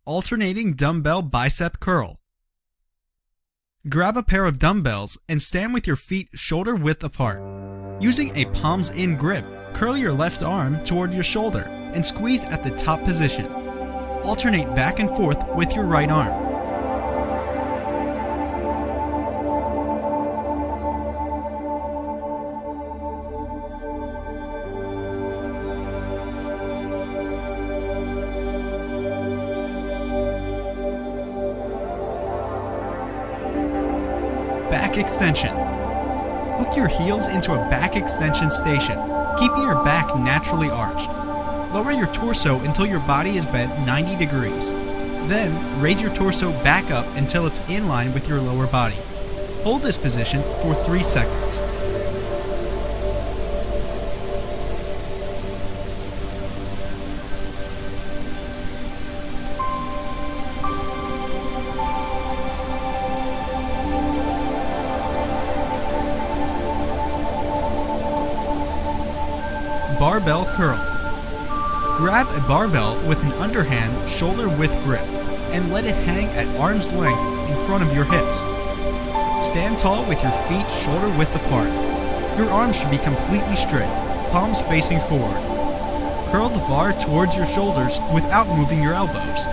Alternating dumbbell bicep curl. Grab a pair of dumbbells and stand with your feet shoulder width apart. Using a palms in grip, curl your left arm toward your shoulder and squeeze at the top position. Alternate back and forth with your right arm. Back extension. Hook your heels into a back extension station, keeping your back naturally arched. Lower your torso until your body is bent 90 degrees. Then, raise your torso back up until it's in line with your lower body. Hold this position for 3 seconds. Barbell curl. Grab a barbell with an underhand shoulder width grip and let it hang at arm's length in front of your hips. Stand tall with your feet shoulder width apart. Your arms should be completely straight, palms facing forward. Curl the bar towards your shoulders without moving your elbows.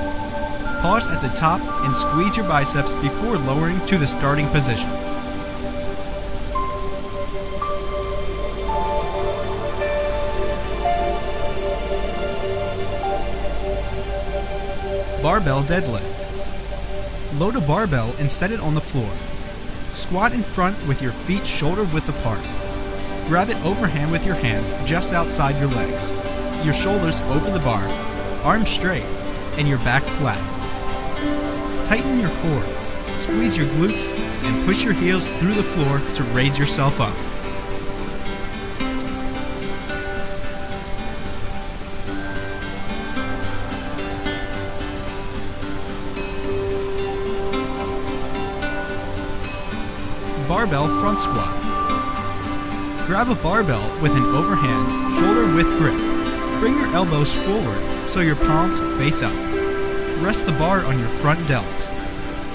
Pause at the top and squeeze your biceps before lowering to the starting position. Barbell deadlift. Load a barbell and set it on the floor. Squat in front with your feet shoulder width apart. Grab it overhand with your hands just outside your legs. Your shoulders over the bar, arms straight, and your back flat. Tighten your core, squeeze your glutes, and push your heels through the floor to raise yourself up. Barbell front squat. Grab a barbell with an overhand, shoulder width grip. Bring your elbows forward so your palms face up. Rest the bar on your front delts.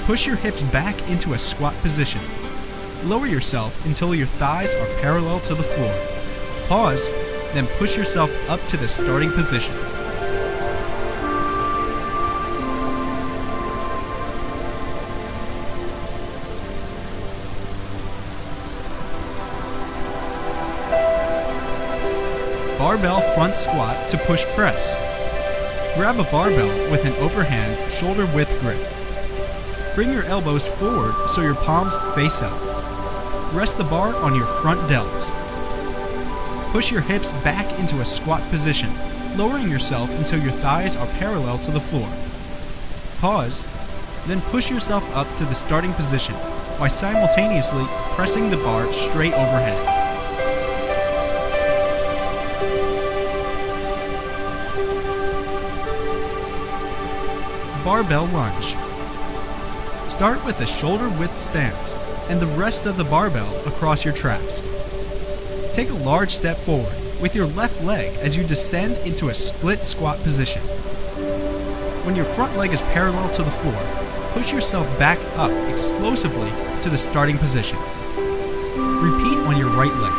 Push your hips back into a squat position. Lower yourself until your thighs are parallel to the floor. Pause, then push yourself up to the starting position. Barbell front squat to push press. Grab a barbell with an overhand shoulder width grip. Bring your elbows forward so your palms face up. Rest the bar on your front delts. Push your hips back into a squat position, lowering yourself until your thighs are parallel to the floor. Pause, then push yourself up to the starting position while simultaneously pressing the bar straight overhead. Barbell lunge. Start with a shoulder width stance and the rest of the barbell across your traps. Take a large step forward with your left leg as you descend into a split squat position. When your front leg is parallel to the floor, push yourself back up explosively to the starting position. Repeat on your right leg.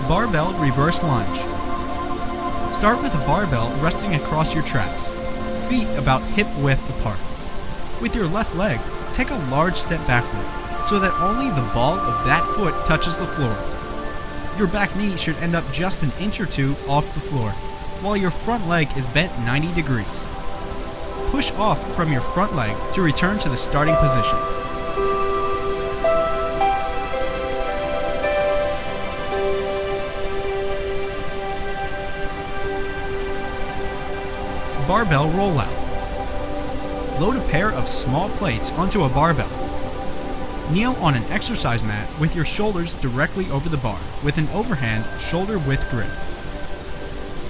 Barbell reverse lunge. Start with a barbell resting across your traps, feet about hip width apart. With your left leg, take a large step backward so that only the ball of that foot touches the floor. Your back knee should end up just an inch or two off the floor, while your front leg is bent 90 degrees. Push off from your front leg to return to the starting position. Barbell rollout. Load a pair of small plates onto a barbell. Kneel on an exercise mat with your shoulders directly over the bar with an overhand shoulder width grip.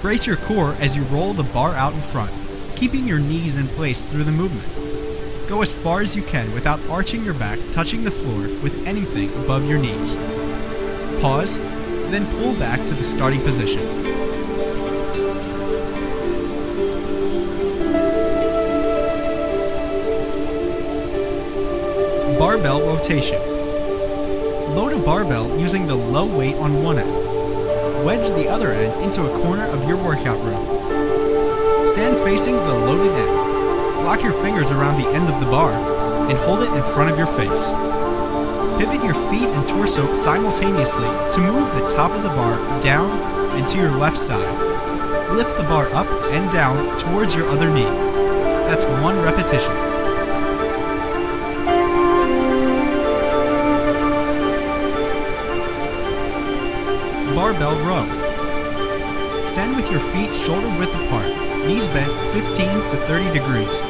Brace your core as you roll the bar out in front, keeping your knees in place through the movement. Go as far as you can without arching your back, touching the floor with anything above your knees. Pause, then pull back to the starting position. Barbell rotation. Load a barbell using the low weight on one end. Wedge the other end into a corner of your workout room. Stand facing the loaded end. Lock your fingers around the end of the bar and hold it in front of your face. Pivot your feet and torso simultaneously to move the top of the bar down and to your left side. Lift the bar up and down towards your other knee. That's 1 repetition. Barbell row. Stand with your feet shoulder width apart, knees bent 15 to 30 degrees.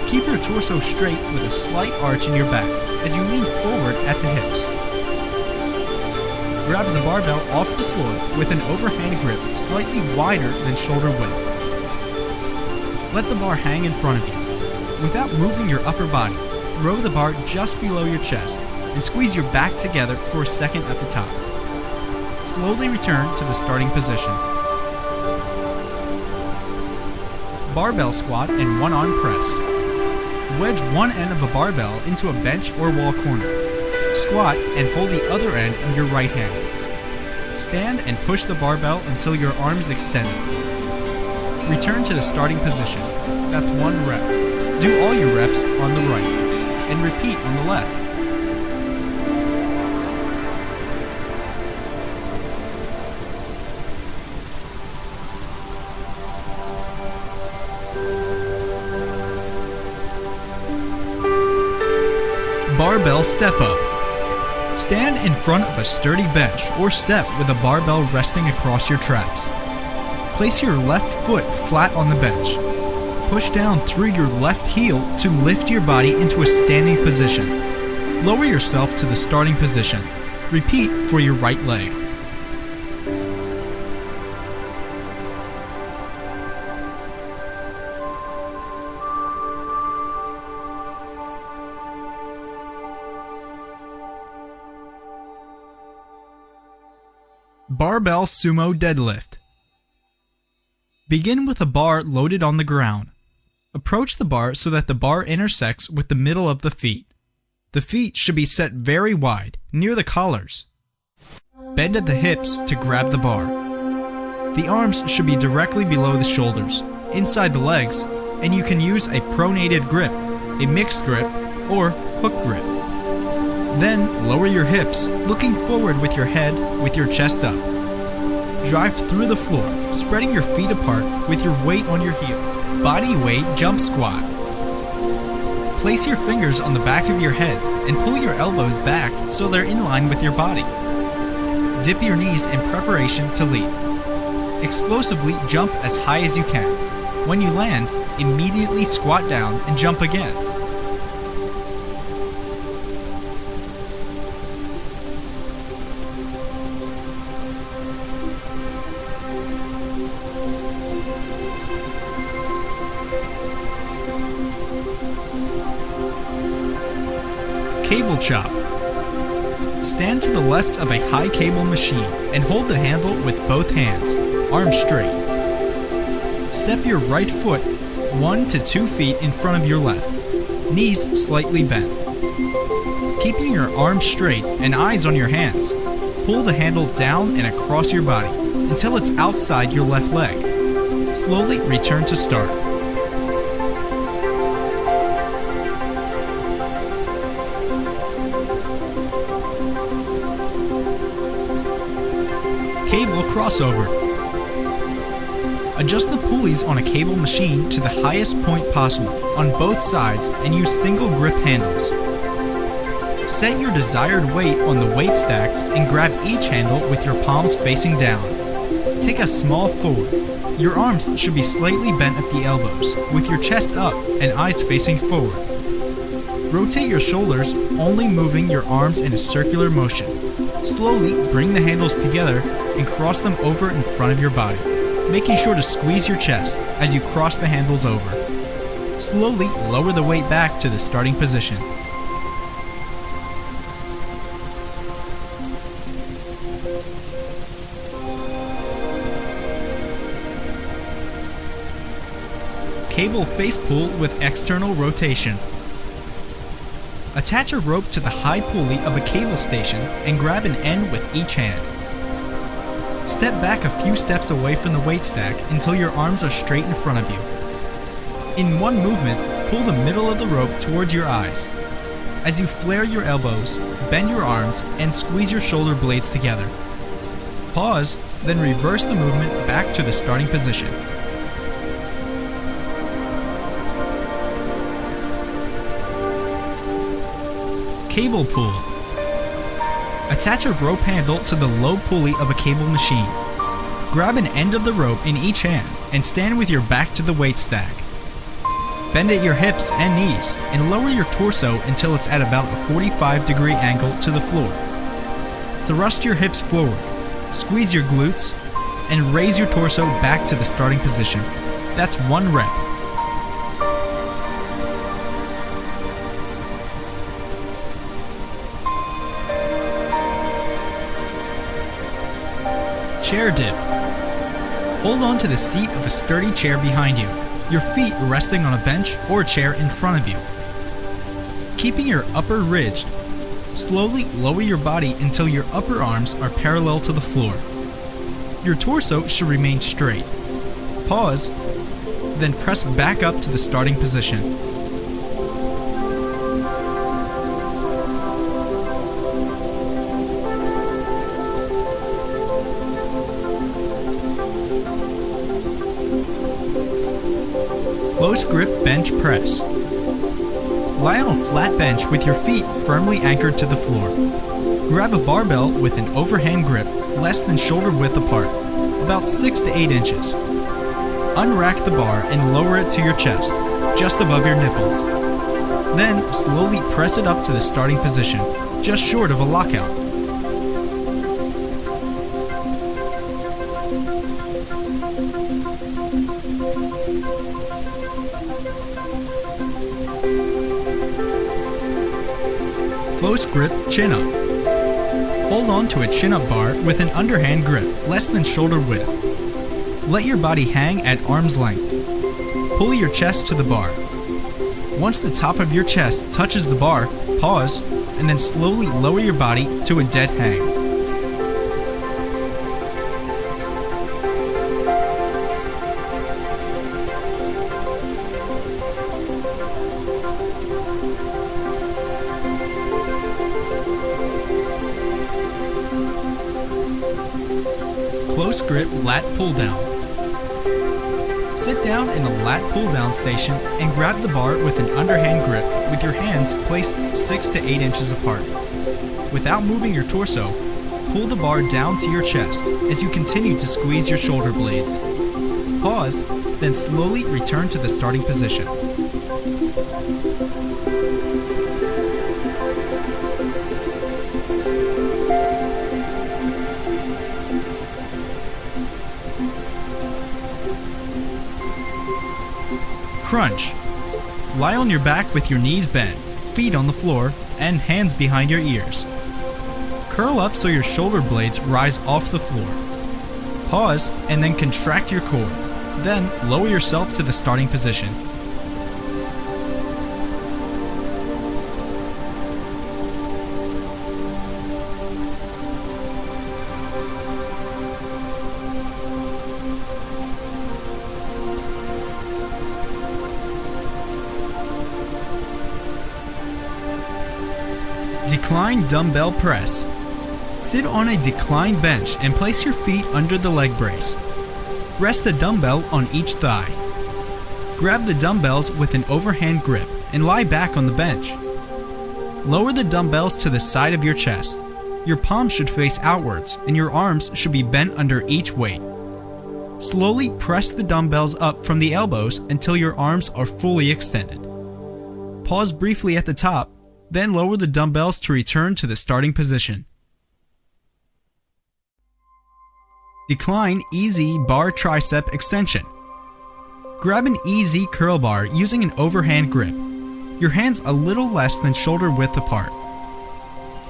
Keep your torso straight with a slight arch in your back as you lean forward at the hips. Grab the barbell off the floor with an overhand grip slightly wider than shoulder width. Let the bar hang in front of you. Without moving your upper body, row the bar just below your chest and squeeze your back together for a second at the top. Slowly return to the starting position. Barbell squat and one-arm press. Wedge one end of a barbell into a bench or wall corner. Squat and hold the other end in your right hand. Stand and push the barbell until your arm is extended. Return to the starting position. That's 1 rep. Do all your reps on the right and repeat on the left. Barbell step up. Stand in front of a sturdy bench or step with a barbell resting across your traps. Place your left foot flat on the bench. Push down through your left heel to lift your body into a standing position. Lower yourself to the starting position. Repeat for your right leg. Barbell sumo deadlift. Begin with a bar loaded on the ground. Approach the bar so that the bar intersects with the middle of the feet. The feet should be set very wide, near the collars. Bend at the hips to grab the bar. The arms should be directly below the shoulders, inside the legs, and you can use a pronated grip, a mixed grip, or hook grip. Then lower your hips, looking forward with your head with your chest up. Drive through the floor, spreading your feet apart with your weight on your heel. Body weight jump squat. Place your fingers on the back of your head and pull your elbows back so they're in line with your body. Dip your knees in preparation to leap. Explosively jump as high as you can. When you land, immediately squat down and jump again. Cable chop. Stand to the left of a high cable machine and hold the handle with both hands, arms straight. Step your right foot 1 to 2 feet in front of your left, knees slightly bent. Keeping your arms straight and eyes on your hands, pull the handle down and across your body until it's outside your left leg. Slowly return to start. Cable crossover. Adjust the pulleys on a cable machine to the highest point possible on both sides and use single grip handles. Set your desired weight on the weight stacks and grab each handle with your palms facing down. Take a small forward. Your arms should be slightly bent at the elbows, with your chest up and eyes facing forward. Rotate your shoulders, only moving your arms in a circular motion. Slowly bring the handles together and cross them over in front of your body, making sure to squeeze your chest as you cross the handles over. Slowly lower the weight back to the starting position. Cable face pull with external rotation. Attach a rope to the high pulley of a cable station and grab an end with each hand. Step back a few steps away from the weight stack until your arms are straight in front of you. In one movement, pull the middle of the rope towards your eyes. As you flare your elbows, bend your arms, and squeeze your shoulder blades together. Pause, then reverse the movement back to the starting position. Cable pull. Attach a rope handle to the low pulley of a cable machine. Grab an end of the rope in each hand and stand with your back to the weight stack. Bend at your hips and knees and lower your torso until it's at about a 45-degree angle to the floor. Thrust your hips forward, squeeze your glutes, and raise your torso back to the starting position. That's 1 rep. Chair dip. Hold on to the seat of a sturdy chair behind you, your feet resting on a bench or chair in front of you. Keeping your upper ridged, slowly lower your body until your upper arms are parallel to the floor. Your torso should remain straight. Pause, then press back up to the starting position. Close grip bench press. Lie on a flat bench with your feet firmly anchored to the floor. Grab a barbell with an overhand grip less than shoulder width apart, about 6 to 8 inches. Unrack the bar and lower it to your chest, just above your nipples. Then slowly press it up to the starting position, just short of a lockout. Close grip chin up. Hold on to a chin up bar with an underhand grip less than shoulder width. Let your body hang at arm's length. Pull your chest to the bar. Once the top of your chest touches the bar, pause, and then slowly lower your body to a dead hang. Close grip lat pull down. Sit down in a lat pull down station and grab the bar with an underhand grip with your hands placed 6 to 8 inches apart. Without moving your torso, pull the bar down to your chest as you continue to squeeze your shoulder blades. Pause, then slowly return to the starting position. Crunch. Lie on your back with your knees bent, feet on the floor, and hands behind your ears. Curl up so your shoulder blades rise off the floor. Pause and then contract your core. Then lower yourself to the starting position. Decline dumbbell press. Sit on a decline bench and place your feet under the leg brace. Rest the dumbbell on each thigh. Grab the dumbbells with an overhand grip and lie back on the bench. Lower the dumbbells to the side of your chest. Your palms should face outwards and your arms should be bent under each weight. Slowly press the dumbbells up from the elbows until your arms are fully extended. Pause briefly at the top, then lower the dumbbells to return to the starting position. Decline easy bar tricep extension. Grab an EZ curl bar using an overhand grip. Your hands a little less than shoulder width apart.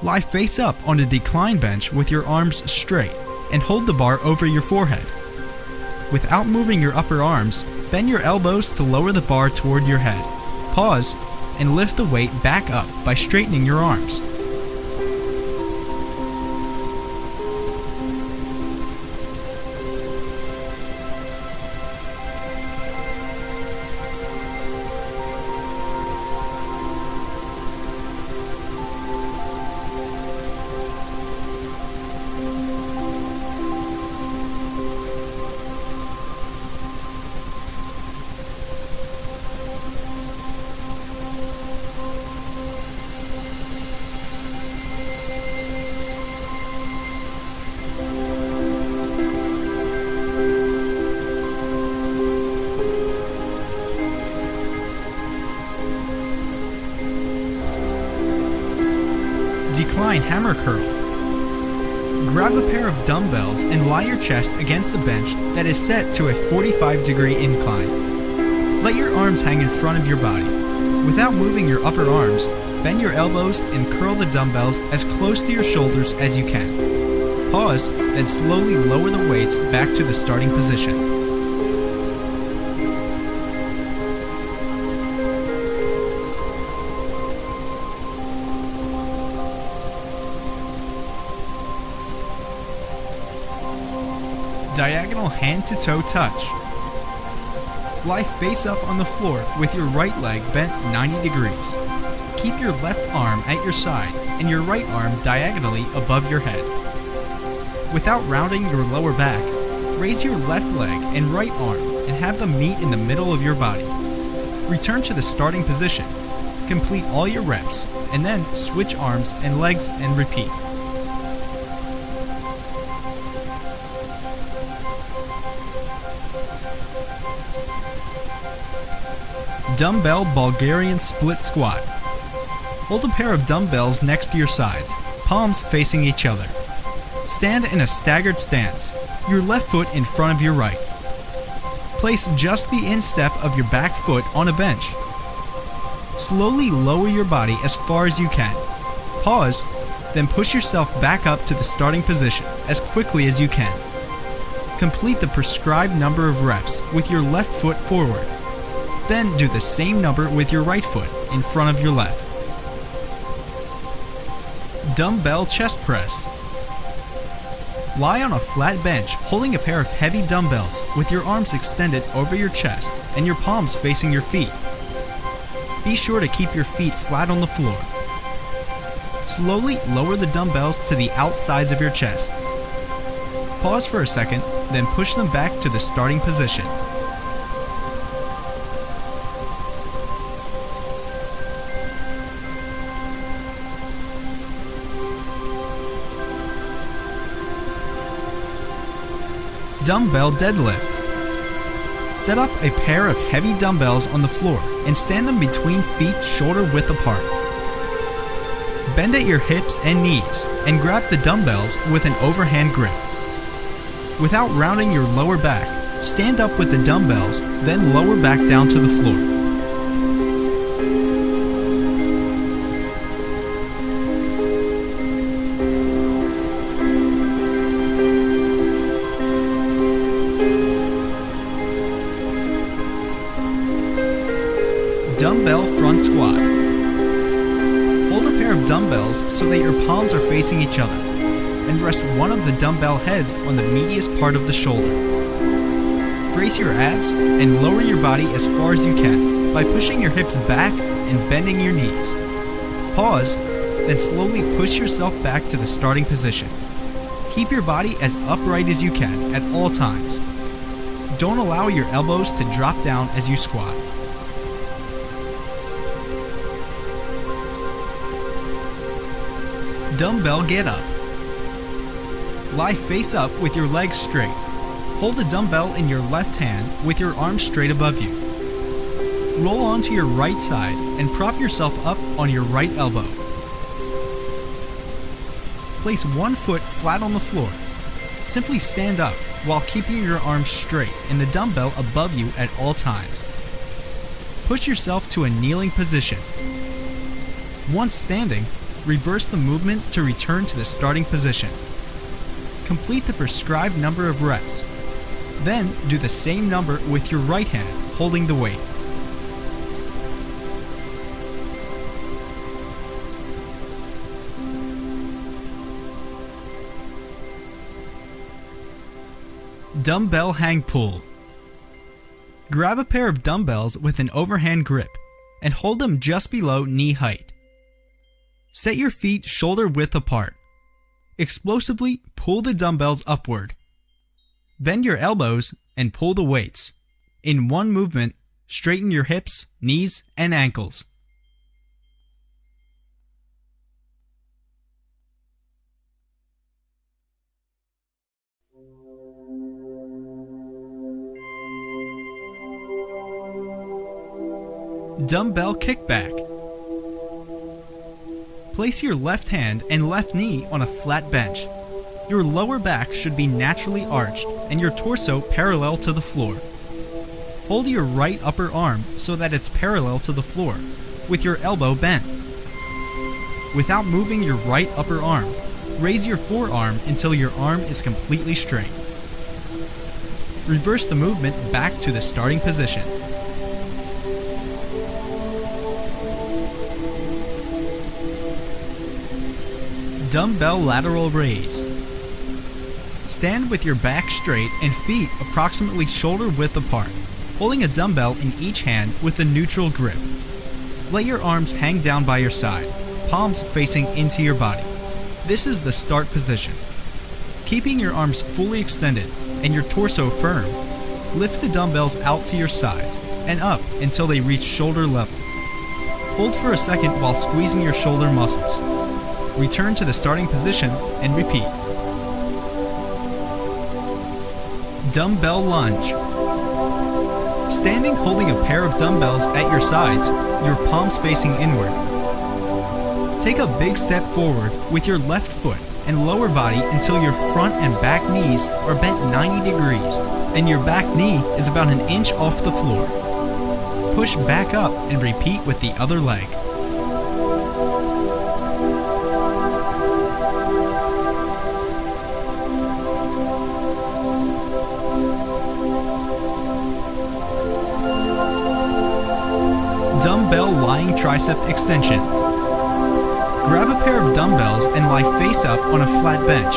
Lie face up on a decline bench with your arms straight and hold the bar over your forehead. Without moving your upper arms, bend your elbows to lower the bar toward your head. Pause and lift the weight back up by straightening your arms. Decline hammer curl. Grab a pair of dumbbells and lie your chest against the bench that is set to a 45-degree incline. Let your arms hang in front of your body. Without moving your upper arms, bend your elbows and curl the dumbbells as close to your shoulders as you can. Pause, then slowly lower the weights back to the starting position. Diagonal hand-to-toe touch. Lie face up on the floor with your right leg bent 90 degrees. Keep your left arm at your side and your right arm diagonally above your head. Without rounding your lower back, raise your left leg and right arm and have them meet in the middle of your body. Return to the starting position. Complete all your reps and then switch arms and legs and repeat. Dumbbell Bulgarian split squat. Hold a pair of dumbbells next to your sides, palms facing each other. Stand in a staggered stance, your left foot in front of your right. Place just the instep of your back foot on a bench. Slowly lower your body as far as you can. Pause, then push yourself back up to the starting position as quickly as you can. Complete the prescribed number of reps with your left foot forward. Then do the same number with your right foot in front of your left. Dumbbell chest press. Lie on a flat bench holding a pair of heavy dumbbells with your arms extended over your chest and your palms facing your feet. Be sure to keep your feet flat on the floor. Slowly lower the dumbbells to the outsides of your chest. Pause for a second, then push them back to the starting position. Dumbbell deadlift. Set up a pair of heavy dumbbells on the floor and stand them between feet shoulder width apart. Bend at your hips and knees and grab the dumbbells with an overhand grip. Without rounding your lower back, stand up with the dumbbells, then lower back down to the floor. Dumbbell front squat. Hold a pair of dumbbells so that your palms are facing each other, and rest one of the dumbbell heads on the meatiest part of the shoulder. Brace your abs and lower your body as far as you can by pushing your hips back and bending your knees. Pause, then slowly push yourself back to the starting position. Keep your body as upright as you can at all times. Don't allow your elbows to drop down as you squat. Dumbbell get up. Lie face up with your legs straight. Hold the dumbbell in your left hand with your arms straight above you. Roll onto your right side and prop yourself up on your right elbow. Place one foot flat on the floor. Simply stand up while keeping your arms straight and the dumbbell above you at all times. Push yourself to a kneeling position. Once standing, reverse the movement to return to the starting position. Complete the prescribed number of reps. Then do the same number with your right hand holding the weight. Dumbbell hang pull. Grab a pair of dumbbells with an overhand grip and hold them just below knee height. Set your feet shoulder width apart. Explosively pull the dumbbells upward. Bend your elbows and pull the weights. In one movement, straighten your hips, knees, and ankles. Dumbbell kickback. Place your left hand and left knee on a flat bench. Your lower back should be naturally arched and your torso parallel to the floor. Hold your right upper arm so that it's parallel to the floor, with your elbow bent. Without moving your right upper arm, raise your forearm until your arm is completely straight. Reverse the movement back to the starting position. Dumbbell lateral raise. Stand with your back straight and feet approximately shoulder width apart, holding a dumbbell in each hand with a neutral grip. Let your arms hang down by your side, palms facing into your body. This is the start position. Keeping your arms fully extended and your torso firm, lift the dumbbells out to your sides and up until they reach shoulder level. Hold for a second while squeezing your shoulder muscles. Return to the starting position and repeat. Dumbbell lunge. Standing holding a pair of dumbbells at your sides, your palms facing inward. Take a big step forward with your left foot and lower body until your front and back knees are bent 90 degrees and your back knee is about an inch off the floor. Push back up and repeat with the other leg. Dumbbell lying tricep extension. Grab a pair of dumbbells and lie face up on a flat bench.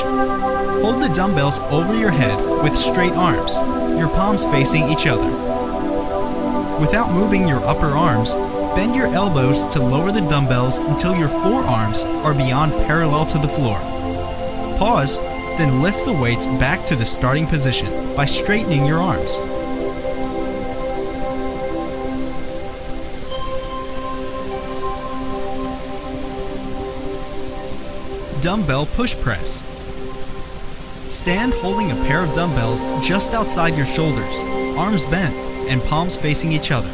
Hold the dumbbells over your head with straight arms, your palms facing each other. Without moving your upper arms, bend your elbows to lower the dumbbells until your forearms are beyond parallel to the floor. Pause, then lift the weights back to the starting position by straightening your arms. Dumbbell push press. Stand holding a pair of dumbbells just outside your shoulders, arms bent and palms facing each other.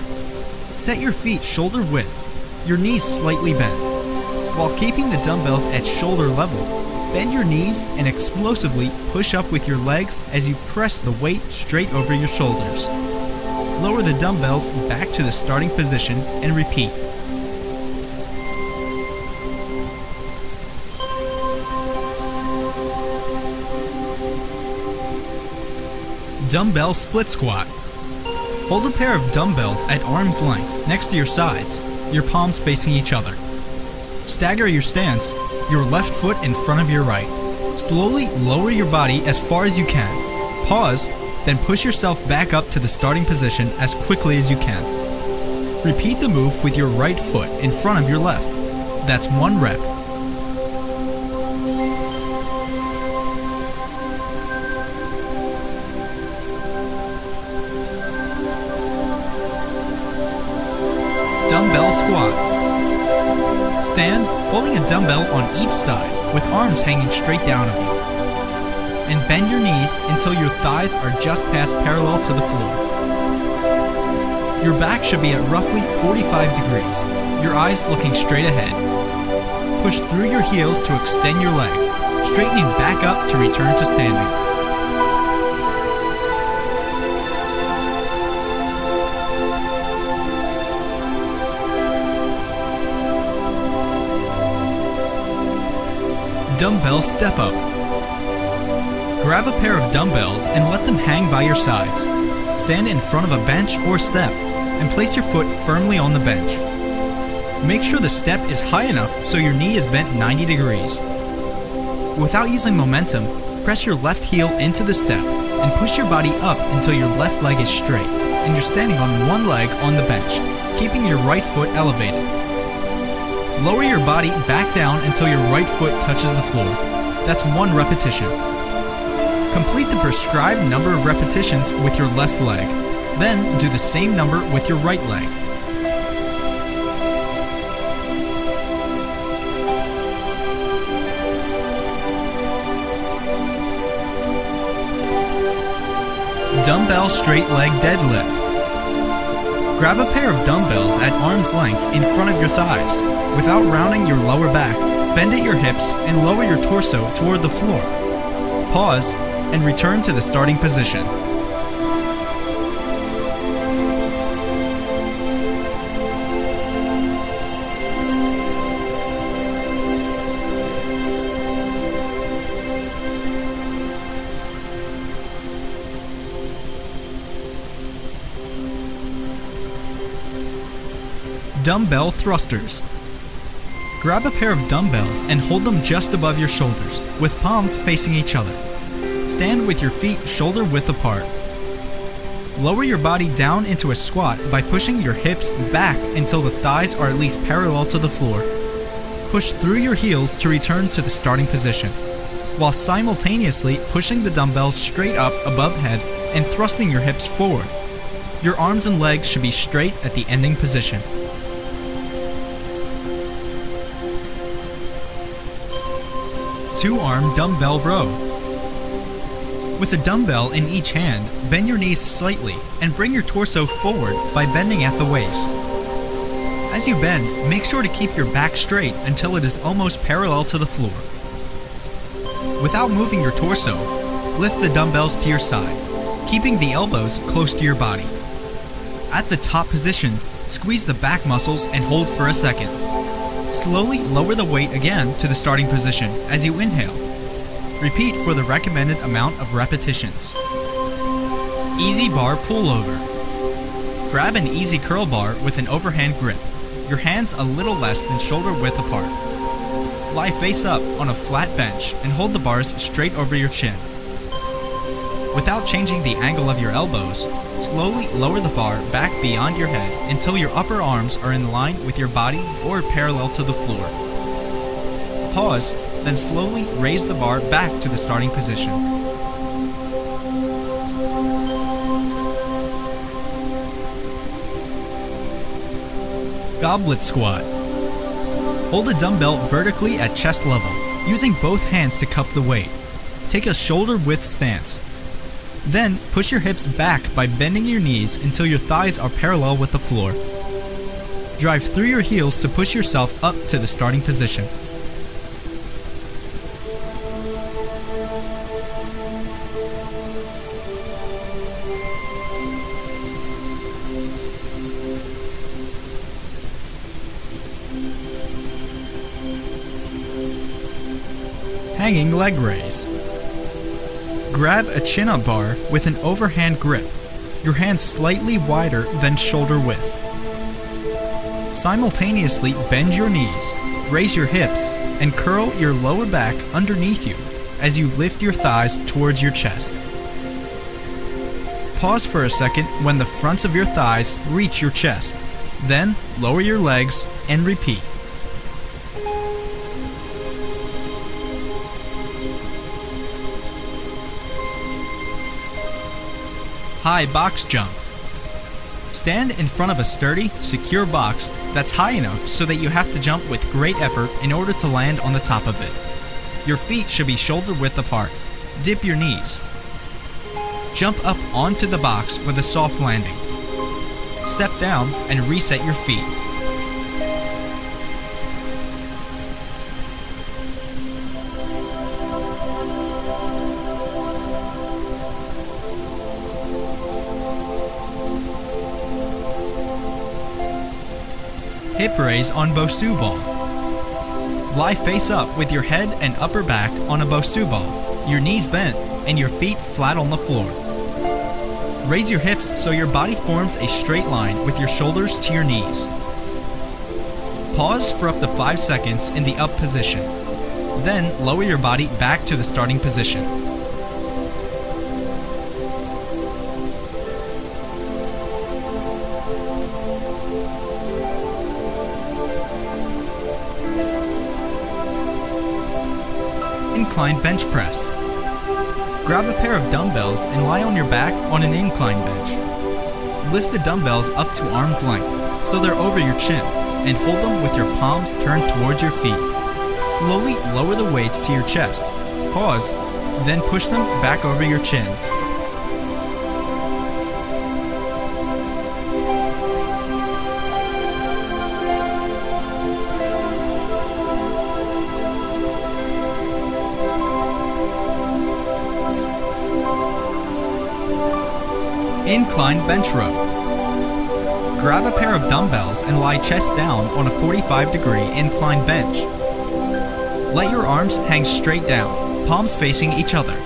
Set your feet shoulder width, your knees slightly bent. While keeping the dumbbells at shoulder level, bend your knees and explosively push up with your legs as you press the weight straight over your shoulders. Lower the dumbbells back to the starting position and repeat. Dumbbell split squat. Hold a pair of dumbbells at arm's length next to your sides, your palms facing each other. Stagger your stance, your left foot in front of your right. Slowly lower your body as far as you can. Pause, then push yourself back up to the starting position as quickly as you can. Repeat the move with your right foot in front of your left. That's 1 rep. Dumbbell squat. Stand holding a dumbbell on each side with arms hanging straight down of you. And bend your knees until your thighs are just past parallel to the floor. Your back should be at roughly 45 degrees, your eyes looking straight ahead. Push through your heels to extend your legs, straightening back up to return to standing. Dumbbell step up. Grab a pair of dumbbells and let them hang by your sides. Stand in front of a bench or step and place your foot firmly on the bench. Make sure the step is high enough so your knee is bent 90 degrees. Without using momentum, press your left heel into the step and push your body up until your left leg is straight and you're standing on one leg on the bench, keeping your right foot elevated. Lower your body back down until your right foot touches the floor. That's 1 repetition. Complete the prescribed number of repetitions with your left leg. Then do the same number with your right leg. Dumbbell straight leg deadlift. Grab a pair of dumbbells at arm's length in front of your thighs. Without rounding your lower back, bend at your hips and lower your torso toward the floor. Pause and return to the starting position. Dumbbell thrusters. Grab a pair of dumbbells and hold them just above your shoulders, with palms facing each other. Stand with your feet shoulder width apart. Lower your body down into a squat by pushing your hips back until the thighs are at least parallel to the floor. Push through your heels to return to the starting position, while simultaneously pushing the dumbbells straight up above head and thrusting your hips forward. Your arms and legs should be straight at the ending position. Two-arm dumbbell row. With a dumbbell in each hand, bend your knees slightly and bring your torso forward by bending at the waist. As you bend, make sure to keep your back straight until it is almost parallel to the floor. Without moving your torso, lift the dumbbells to your side, keeping the elbows close to your body. At the top position, squeeze the back muscles and hold for a second. Slowly lower the weight again to the starting position as you inhale. Repeat for the recommended amount of repetitions. Easy bar pullover. Grab an easy curl bar with an overhand grip, your hands a little less than shoulder width apart. Lie face up on a flat bench and hold the bars straight over your chin. Without changing the angle of your elbows, slowly lower the bar back beyond your head until your upper arms are in line with your body or parallel to the floor. Pause, then slowly raise the bar back to the starting position. Goblet squat. Hold a dumbbell vertically at chest level, using both hands to cup the weight. Take a shoulder width stance. Then push your hips back by bending your knees until your thighs are parallel with the floor. Drive through your heels to push yourself up to the starting position. Hanging leg raise. Grab a chin-up bar with an overhand grip, your hands slightly wider than shoulder width. Simultaneously bend your knees, raise your hips, and curl your lower back underneath you as you lift your thighs towards your chest. Pause for a second when the fronts of your thighs reach your chest. Then lower your legs and repeat. High box jump. Stand in front of a sturdy, secure box that's high enough so that you have to jump with great effort in order to land on the top of it. Your feet should be shoulder width apart. Dip your knees. Jump up onto the box with a soft landing. Step down and reset your feet. Hip raise on Bosu ball. Lie face up with your head and upper back on a Bosu ball, your knees bent, and your feet flat on the floor. Raise your hips so your body forms a straight line with your shoulders to your knees. Pause for up to 5 seconds in the up position. Then lower your body back to the starting position. Incline bench press. Grab a pair of dumbbells and lie on your back on an incline bench. Lift the dumbbells up to arm's length so they're over your chin, and hold them with your palms turned towards your feet. Slowly lower the weights to your chest. Pause, then push them back over your chin. Incline bench row. Grab a pair of dumbbells and lie chest down on a 45-degree incline bench. Let your arms hang straight down, palms facing each other.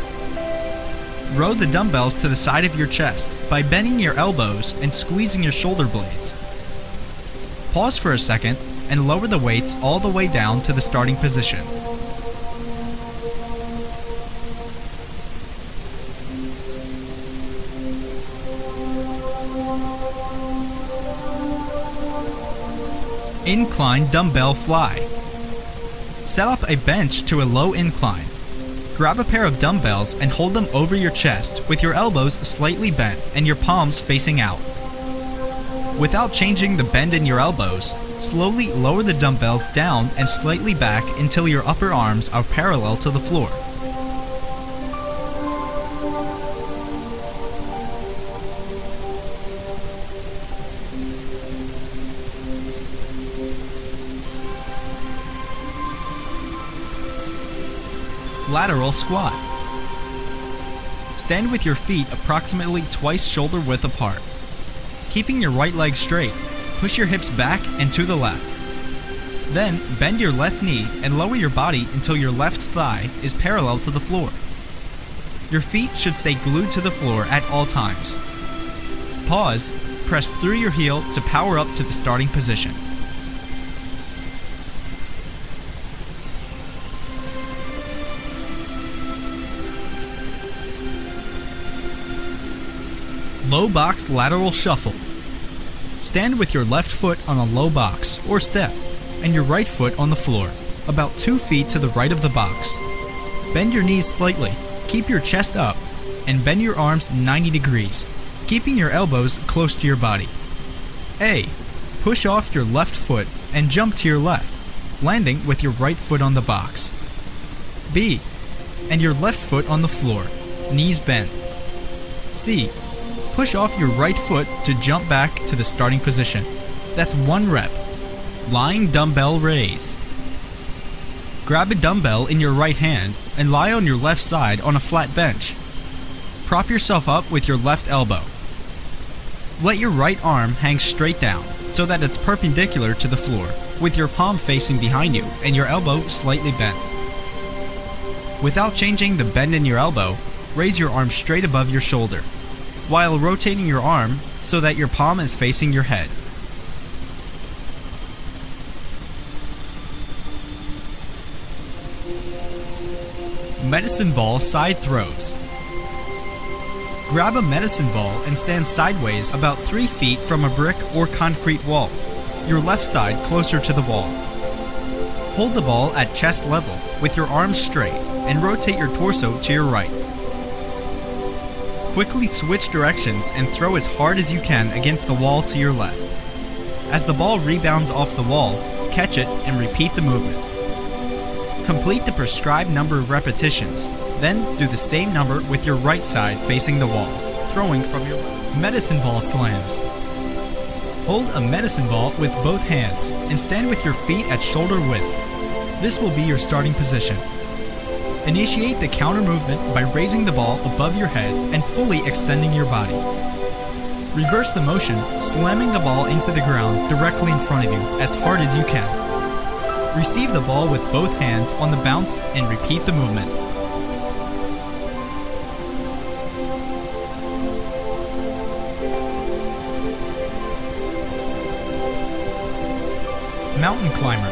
Row the dumbbells to the side of your chest by bending your elbows and squeezing your shoulder blades. Pause for a second and lower the weights all the way down to the starting position. Incline dumbbell fly. Set up a bench to a low incline. Grab a pair of dumbbells and hold them over your chest with your elbows slightly bent and your palms facing out. Without changing the bend in your elbows, slowly lower the dumbbells down and slightly back until your upper arms are parallel to the floor. Lateral squat. Stand with your feet approximately twice shoulder width apart. Keeping your right leg straight, push your hips back and to the left. Then bend your left knee and lower your body until your left thigh is parallel to the floor. Your feet should stay glued to the floor at all times. Pause, press through your heel to power up to the starting position. Low box lateral shuffle. Stand with your left foot on a low box or step and your right foot on the floor, about 2 feet to the right of the box. Bend your knees slightly, keep your chest up, and bend your arms 90 degrees, keeping your elbows close to your body. A. Push off your left foot and jump to your left, landing with your right foot on the box. B. And your left foot on the floor, knees bent. C. Push off your right foot to jump back to the starting position. That's 1 rep. Lying dumbbell raise. Grab a dumbbell in your right hand and lie on your left side on a flat bench. Prop yourself up with your left elbow. Let your right arm hang straight down so that it's perpendicular to the floor, with your palm facing behind you and your elbow slightly bent. Without changing the bend in your elbow, raise your arm straight above your shoulder, while rotating your arm so that your palm is facing your head. Medicine ball side throws. Grab a medicine ball and stand sideways about 3 feet from a brick or concrete wall, your left side closer to the wall. Hold the ball at chest level with your arms straight and rotate your torso to your right. Quickly switch directions and throw as hard as you can against the wall to your left. As the ball rebounds off the wall, catch it and repeat the movement. Complete the prescribed number of repetitions, then do the same number with your right side facing the wall, throwing from your left. Medicine ball slams. Hold a medicine ball with both hands and stand with your feet at shoulder width. This will be your starting position. Initiate the counter movement by raising the ball above your head and fully extending your body. Reverse the motion, slamming the ball into the ground directly in front of you as hard as you can. Receive the ball with both hands on the bounce and repeat the movement. Mountain climber.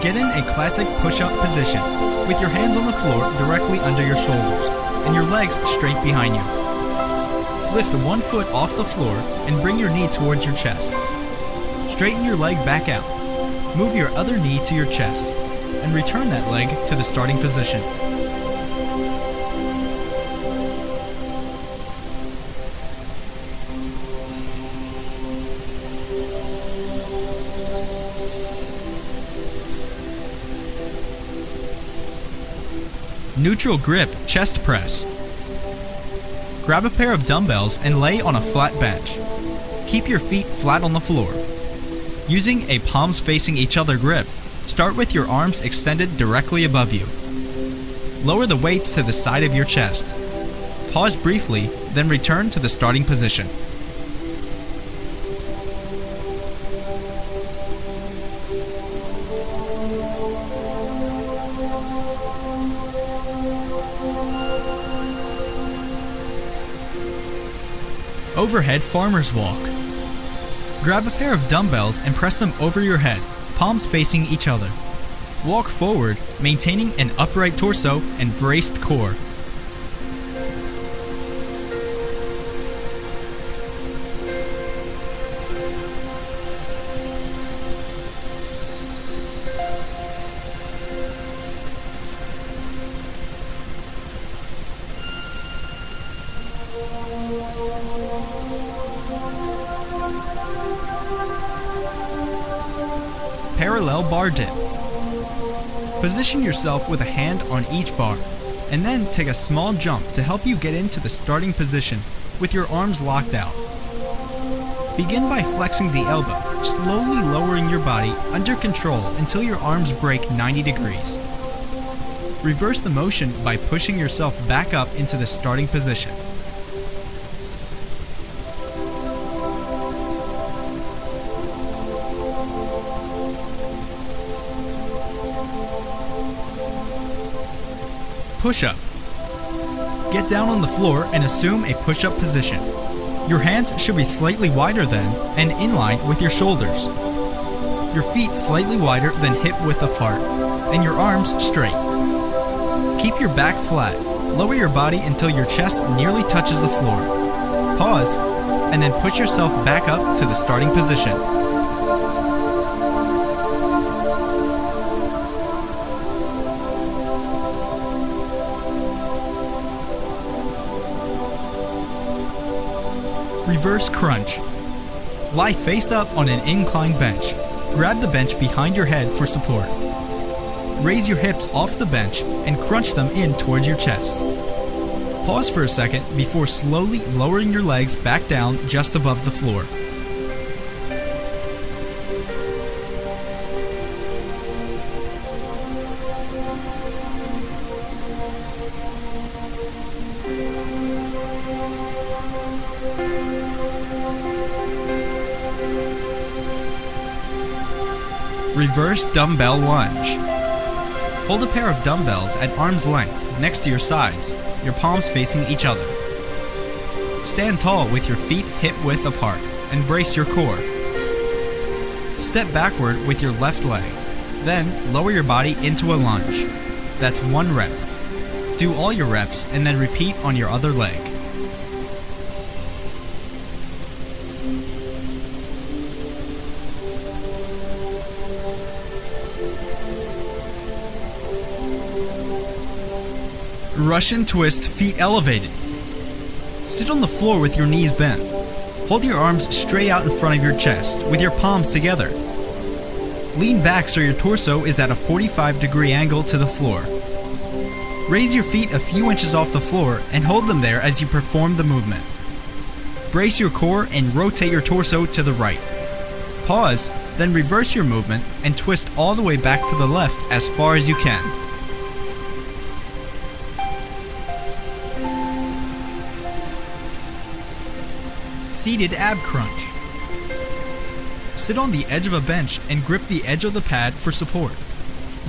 Get in a classic push-up position with your hands on the floor directly under your shoulders and your legs straight behind you. Lift one foot off the floor and bring your knee towards your chest. Straighten your leg back out. Move your other knee to your chest and return that leg to the starting position. Neutral grip chest press. Grab a pair of dumbbells and lay on a flat bench. Keep your feet flat on the floor. Using a palms facing each other grip, start with your arms extended directly above you. Lower the weights to the side of your chest. Pause briefly, then return to the starting position. Overhead farmer's walk. Grab a pair of dumbbells and press them over your head, palms facing each other. Walk forward, maintaining an upright torso and braced core. Parallel bar dip. Position yourself with a hand on each bar, and then take a small jump to help you get into the starting position with your arms locked out. Begin by flexing the elbow, slowly lowering your body under control until your arms break 90 degrees. Reverse the motion by pushing yourself back up into the starting position. Push-up. Get down on the floor and assume a push-up position. Your hands should be slightly wider than and in line with your shoulders. Your feet slightly wider than hip width apart, and your arms straight. Keep your back flat. Lower your body until your chest nearly touches the floor. Pause, and then push yourself back up to the starting position. Reverse crunch. Lie face up on an inclined bench. Grab the bench behind your head for support. Raise your hips off the bench and crunch them in towards your chest. Pause for a second before slowly lowering your legs back down just above the floor. Reverse dumbbell lunge. Hold a pair of dumbbells at arm's length next to your sides, your palms facing each other. Stand tall with your feet hip width apart and brace your core. Step backward with your left leg, then lower your body into a lunge. That's 1 rep. Do all your reps and then repeat on your other leg. Russian twist feet elevated. Sit on the floor with your knees bent. Hold your arms straight out in front of your chest with your palms together. Lean back so your torso is at a 45-degree angle to the floor. Raise your feet a few inches off the floor and hold them there as you perform the movement. Brace your core and rotate your torso to the right. Pause, then reverse your movement and twist all the way back to the left as far as you can. Seated ab crunch. Sit on the edge of a bench and grip the edge of the pad for support.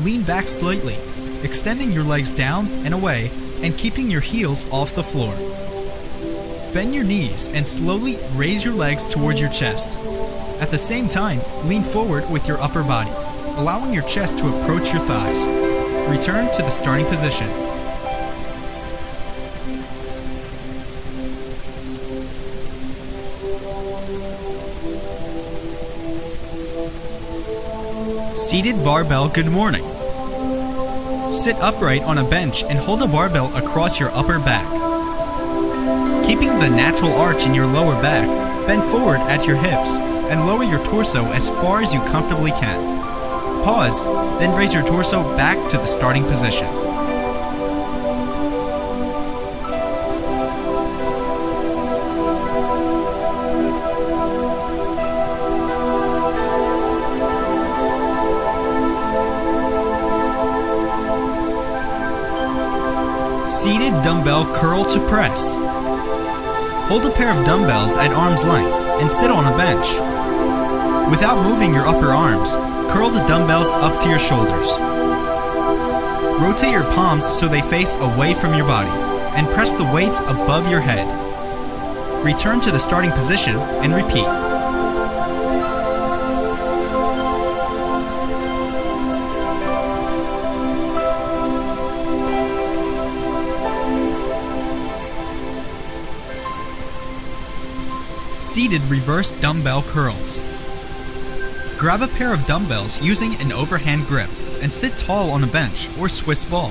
Lean back slightly, extending your legs down and away and keeping your heels off the floor. Bend your knees and slowly raise your legs towards your chest. At the same time, lean forward with your upper body, allowing your chest to approach your thighs. Return to the starting position. Seated barbell good morning. Sit upright on a bench and hold a barbell across your upper back. Keeping the natural arch in your lower back, bend forward at your hips and lower your torso as far as you comfortably can. Pause, then raise your torso back to the starting position. Seated dumbbell curl to press. Hold a pair of dumbbells at arm's length and sit on a bench. Without moving your upper arms, curl the dumbbells up to your shoulders. Rotate your palms so they face away from your body and press the weights above your head. Return to the starting position and repeat. Seated reverse dumbbell curls. Grab a pair of dumbbells using an overhand grip and sit tall on a bench or Swiss ball.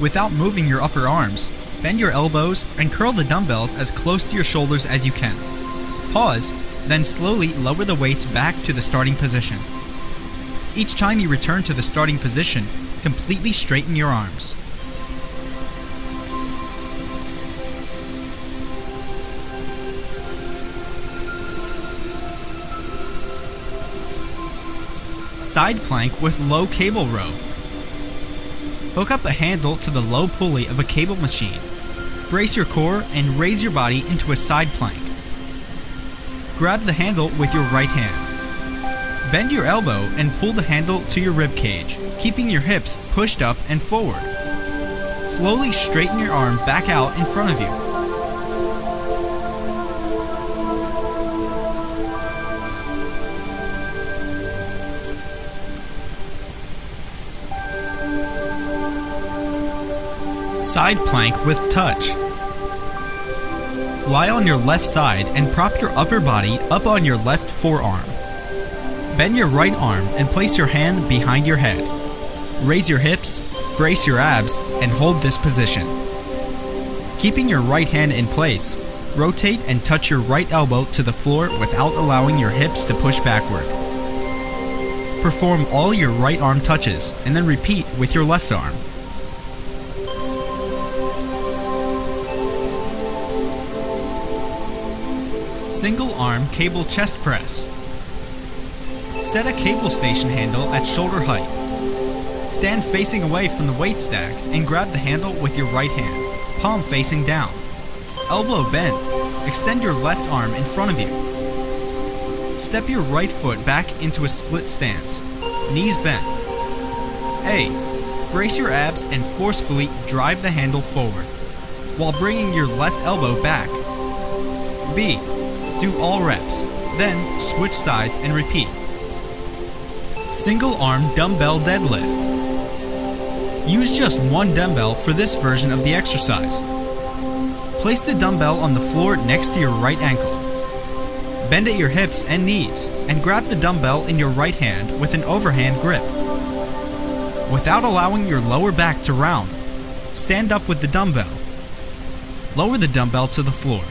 Without moving your upper arms, bend your elbows and curl the dumbbells as close to your shoulders as you can. Pause, then slowly lower the weights back to the starting position. Each time you return to the starting position, completely straighten your arms. Side plank with low cable row. Hook up a handle to the low pulley of a cable machine. Brace your core and raise your body into a side plank. Grab the handle with your right hand. Bend your elbow and pull the handle to your rib cage, keeping your hips pushed up and forward. Slowly straighten your arm back out in front of you. Side plank with touch. Lie on your left side and prop your upper body up on your left forearm. Bend your right arm and place your hand behind your head. Raise your hips, brace your abs, and hold this position. Keeping your right hand in place, rotate and touch your right elbow to the floor without allowing your hips to push backward. Perform all your right arm touches and then repeat with your left arm. Single arm cable chest press. Set a cable station handle at shoulder height. Stand facing away from the weight stack and grab the handle with your right hand, palm facing down. Elbow bent. Extend your left arm in front of you. Step your right foot back into a split stance, knees bent. A. Brace your abs and forcefully drive the handle forward, while bringing your left elbow back. B. Do all reps, then switch sides and repeat. Single arm dumbbell deadlift. Use just one dumbbell for this version of the exercise. Place the dumbbell on the floor next to your right ankle. Bend at your hips and knees and grab the dumbbell in your right hand with an overhand grip. Without allowing your lower back to round, stand up with the dumbbell. Lower the dumbbell to the floor.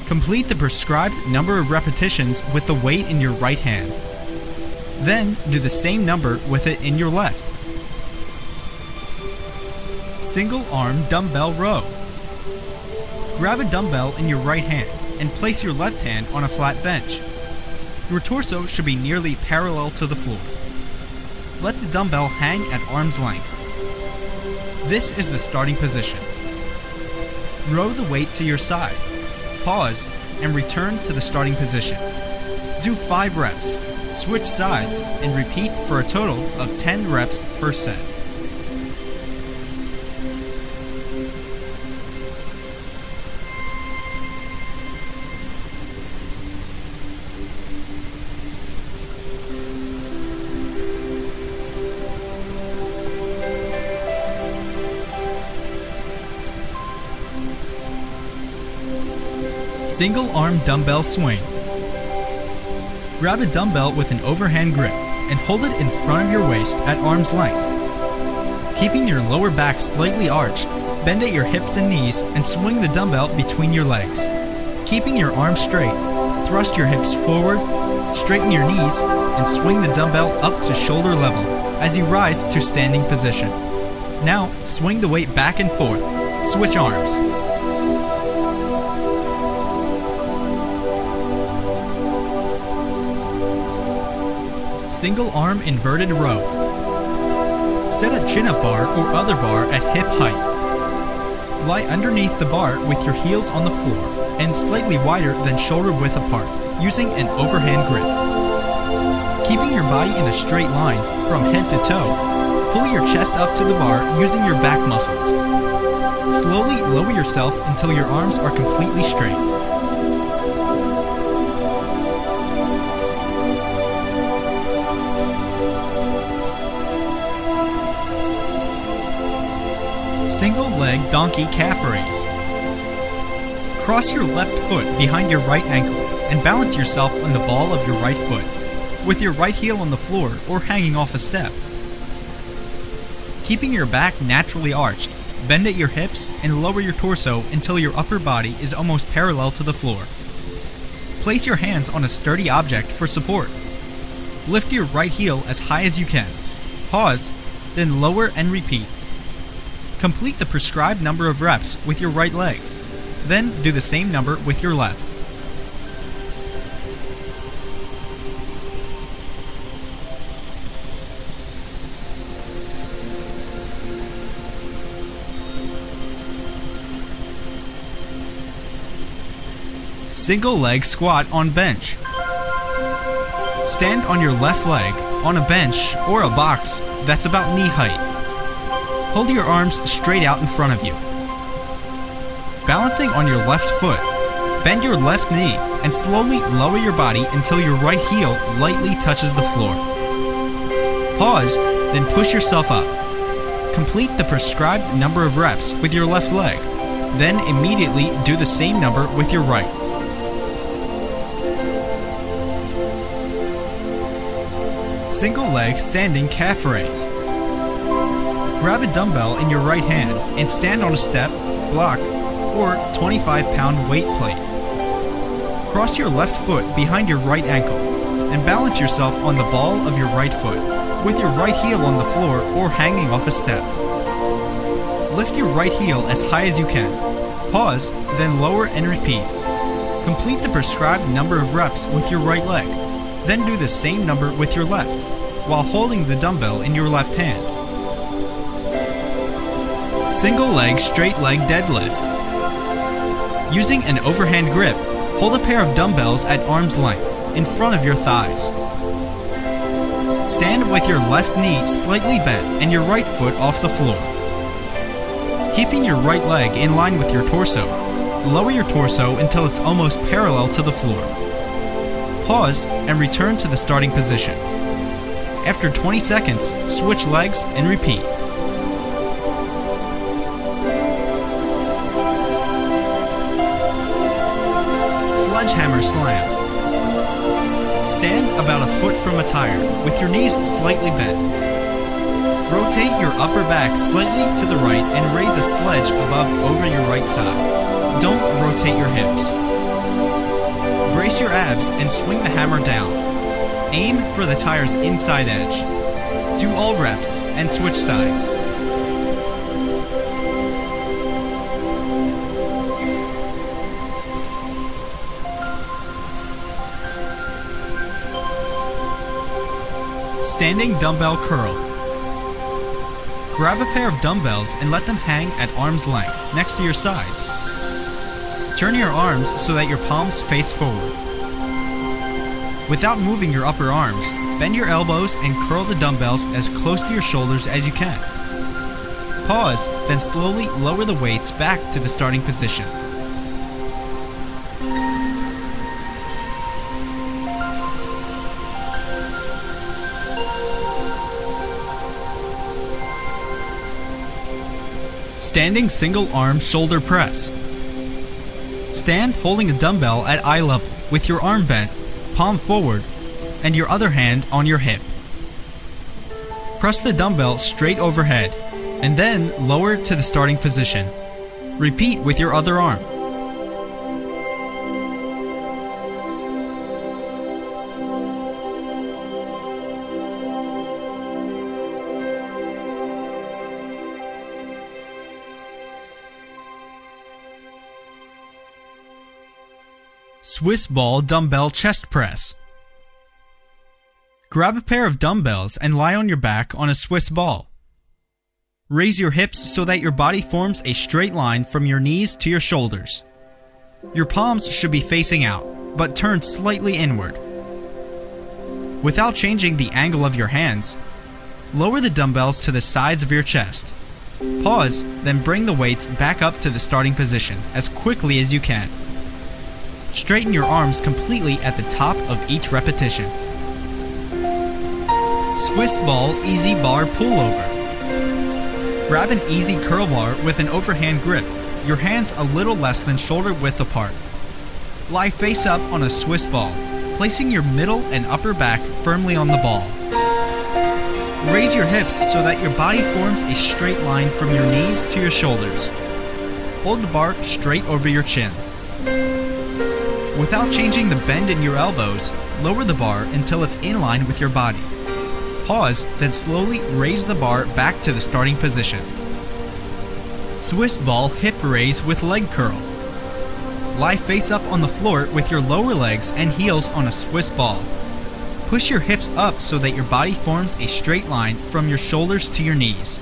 Complete the prescribed number of repetitions with the weight in your right hand. Then do the same number with it in your left. Single arm dumbbell row. Grab a dumbbell in your right hand and place your left hand on a flat bench. Your torso should be nearly parallel to the floor. Let the dumbbell hang at arm's length. This is the starting position. Row the weight to your side. Pause and return to the starting position. Do 5 reps, switch sides, and repeat for a total of 10 reps per set. Single arm dumbbell swing. Grab a dumbbell with an overhand grip and hold it in front of your waist at arm's length. Keeping your lower back slightly arched, bend at your hips and knees and swing the dumbbell between your legs. Keeping your arms straight, thrust your hips forward, straighten your knees, and swing the dumbbell up to shoulder level as you rise to standing position. Now, swing the weight back and forth. Switch arms. Single arm inverted row. Set a chin-up bar or other bar at hip height. Lie underneath the bar with your heels on the floor and slightly wider than shoulder width apart, using an overhand grip. Keeping your body in a straight line from head to toe, pull your chest up to the bar using your back muscles. Slowly lower yourself until your arms are completely straight. Single leg donkey calf raise. Cross your left foot behind your right ankle and balance yourself on the ball of your right foot, with your right heel on the floor or hanging off a step. Keeping your back naturally arched, bend at your hips and lower your torso until your upper body is almost parallel to the floor. Place your hands on a sturdy object for support. Lift your right heel as high as you can. Pause, then lower and repeat. Complete the prescribed number of reps with your right leg. Then do the same number with your left. Single leg squat on bench. Stand on your left leg on a bench or a box that's about knee height. Hold your arms straight out in front of you. Balancing on your left foot, bend your left knee and slowly lower your body until your right heel lightly touches the floor. Pause, then push yourself up. Complete the prescribed number of reps with your left leg. Then immediately do the same number with your right. Single leg standing calf raise. Grab a dumbbell in your right hand and stand on a step, block, or 25-pound weight plate. Cross your left foot behind your right ankle and balance yourself on the ball of your right foot, with your right heel on the floor or hanging off a step. Lift your right heel as high as you can. Pause, then lower and repeat. Complete the prescribed number of reps with your right leg. Then do the same number with your left, while holding the dumbbell in your left hand. Single leg straight leg deadlift. Using an overhand grip, hold a pair of dumbbells at arm's length in front of your thighs. Stand with your left knee slightly bent and your right foot off the floor. Keeping your right leg in line with your torso, lower your torso until it's almost parallel to the floor. Pause and return to the starting position. After 20 seconds, switch legs and repeat. Sledgehammer slam. Stand about a foot from a tire with your knees slightly bent. Rotate your upper back slightly to the right and raise a sledge above over your right side. Don't rotate your hips. Brace your abs and swing the hammer down. Aim for the tire's inside edge. Do all reps and switch sides. Standing dumbbell curl. Grab a pair of dumbbells and let them hang at arm's length next to your sides. Turn your arms so that your palms face forward. Without moving your upper arms, bend your elbows and curl the dumbbells as close to your shoulders as you can. Pause, then slowly lower the weights back to the starting position. Standing single arm shoulder press. Stand holding a dumbbell at eye level with your arm bent, palm forward, and your other hand on your hip. Press the dumbbell straight overhead, and then lower to the starting position. Repeat with your other arm. Swiss ball dumbbell chest press. Grab a pair of dumbbells and lie on your back on a Swiss ball. Raise your hips so that your body forms a straight line from your knees to your shoulders. Your palms should be facing out, but turned slightly inward. Without changing the angle of your hands, lower the dumbbells to the sides of your chest. Pause, then bring the weights back up to the starting position as quickly as you can. Straighten your arms completely at the top of each repetition. Swiss ball easy bar pullover. Grab an easy curl bar with an overhand grip, your hands a little less than shoulder width apart. Lie face up on a Swiss ball, placing your middle and upper back firmly on the ball. Raise your hips so that your body forms a straight line from your knees to your shoulders. Hold the bar straight over your chin. Without changing the bend in your elbows, lower the bar until it's in line with your body. Pause, then slowly raise the bar back to the starting position. Swiss ball hip raise with leg curl. Lie face up on the floor with your lower legs and heels on a Swiss ball. Push your hips up so that your body forms a straight line from your shoulders to your knees.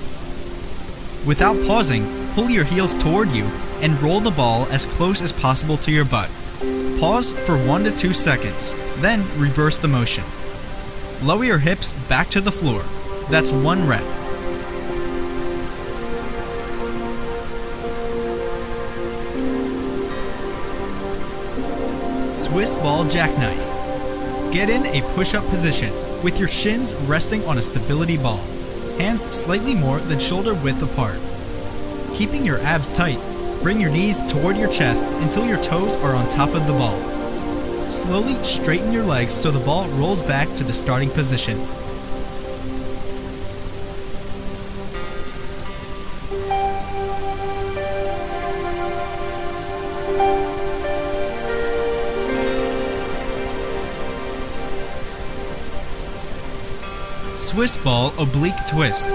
Without pausing, pull your heels toward you and roll the ball as close as possible to your butt. Pause for 1 to 2 seconds, then reverse the motion. Lower your hips back to the floor. That's 1 rep. Swiss ball jackknife. Get in a push-up position with your shins resting on a stability ball, hands slightly more than shoulder width apart. Keeping your abs tight, bring your knees toward your chest until your toes are on top of the ball. Slowly straighten your legs so the ball rolls back to the starting position. Swiss ball oblique twist.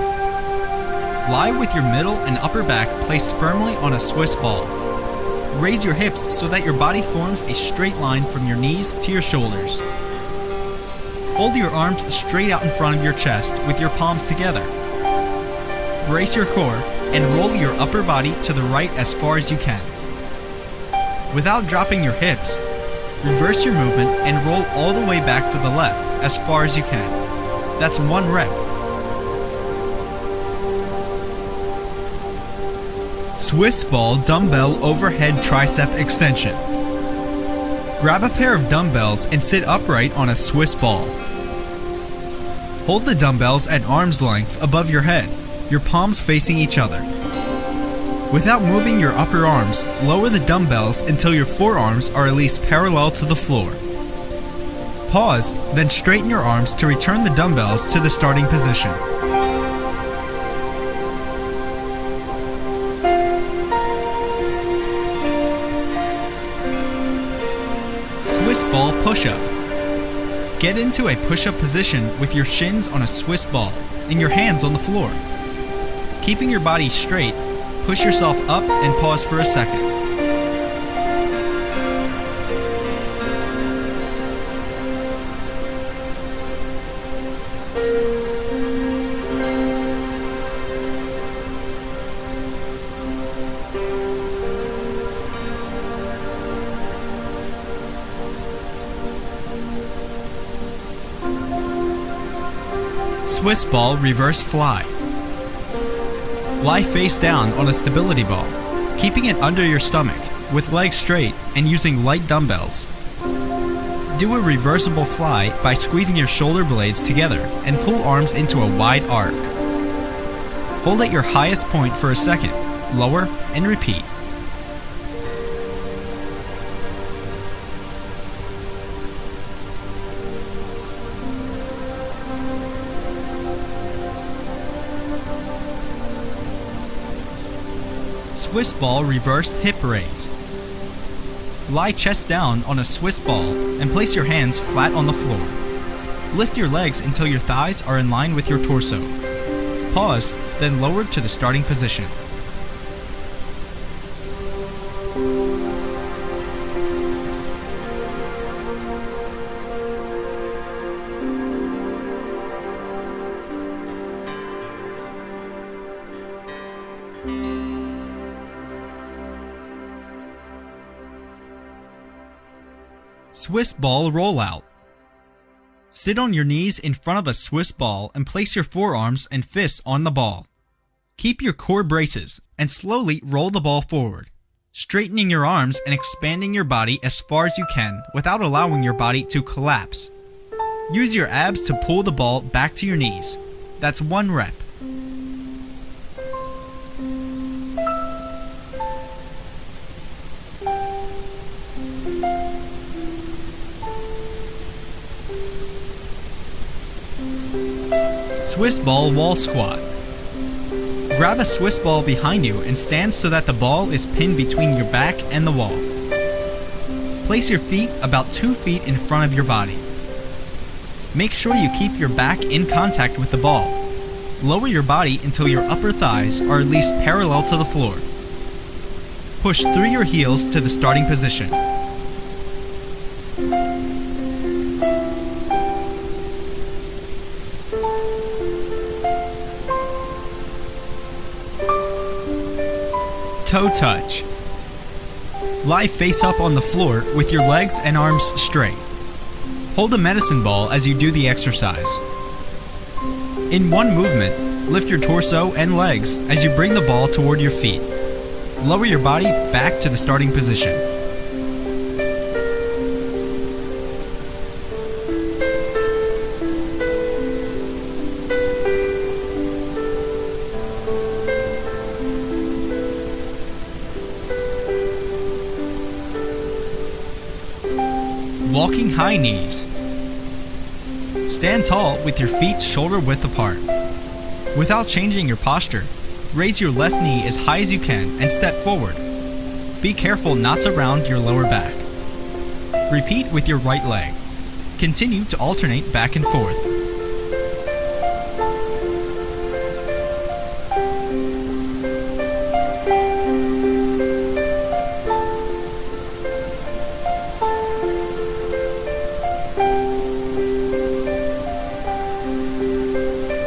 Lie with your middle and upper back placed firmly on a Swiss ball. Raise your hips so that your body forms a straight line from your knees to your shoulders. Hold your arms straight out in front of your chest with your palms together. Brace your core and roll your upper body to the right as far as you can. Without dropping your hips, reverse your movement and roll all the way back to the left as far as you can. That's 1 rep. Swiss ball dumbbell overhead tricep extension. Grab a pair of dumbbells and sit upright on a Swiss ball. Hold the dumbbells at arm's length above your head, your palms facing each other. Without moving your upper arms, lower the dumbbells until your forearms are at least parallel to the floor. Pause, then straighten your arms to return the dumbbells to the starting position. Swiss ball push-up. Get into a push-up position with your shins on a Swiss ball and your hands on the floor. Keeping your body straight, push yourself up and pause for a second. Swiss ball reverse fly. Lie face down on a stability ball, keeping it under your stomach, with legs straight and using light dumbbells. Do a reversible fly by squeezing your shoulder blades together and pull arms into a wide arc. Hold at your highest point for a second, lower, and repeat. Swiss ball reverse hip raise. Lie chest down on a Swiss ball and place your hands flat on the floor. Lift your legs until your thighs are in line with your torso. Pause, then lower to the starting position. Swiss ball rollout. Sit on your knees in front of a Swiss ball and place your forearms and fists on the ball. Keep your core braces and slowly roll the ball forward, straightening your arms and expanding your body as far as you can without allowing your body to collapse. Use your abs to pull the ball back to your knees. That's 1 rep. Swiss ball wall squat. Grab a Swiss ball behind you and stand so that the ball is pinned between your back and the wall. Place your feet about 2 feet in front of your body. Make sure you keep your back in contact with the ball. Lower your body until your upper thighs are at least parallel to the floor. Push through your heels to the starting position. Toe touch. Lie face up on the floor with your legs and arms straight. Hold a medicine ball as you do the exercise. In one movement, lift your torso and legs as you bring the ball toward your feet. Lower your body back to the starting position. Walking high knees. Stand tall with your feet shoulder width apart. Without changing your posture, raise your left knee as high as you can and step forward. Be careful not to round your lower back. Repeat with your right leg. Continue to alternate back and forth.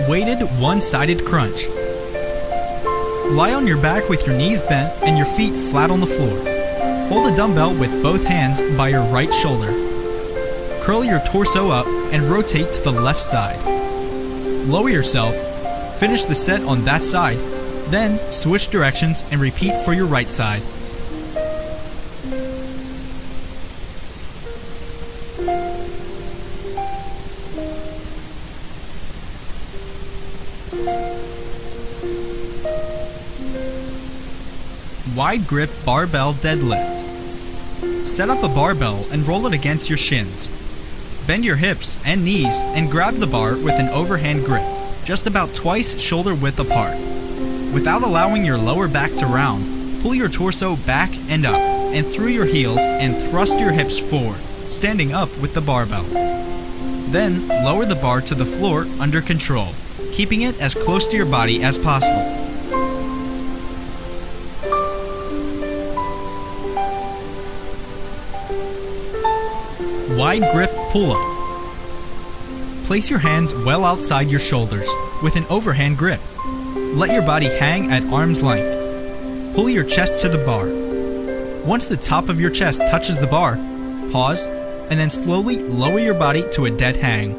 Weighted one-sided crunch. Lie on your back with your knees bent and your feet flat on the floor. Hold a dumbbell with both hands by your right shoulder. Curl your torso up and rotate to the left side. Lower yourself, finish the set on that side, then switch directions and repeat for your right side. Wide grip barbell deadlift. Set up a barbell and roll it against your shins. Bend your hips and knees and grab the bar with an overhand grip, just about twice shoulder width apart. Without allowing your lower back to round, pull your torso back and up and through your heels and thrust your hips forward, standing up with the barbell. Then lower the bar to the floor under control, keeping it as close to your body as possible. Wide grip pull-up. Place your hands well outside your shoulders with an overhand grip. Let your body hang at arm's length. Pull your chest to the bar. Once the top of your chest touches the bar, pause, and then slowly lower your body to a dead hang.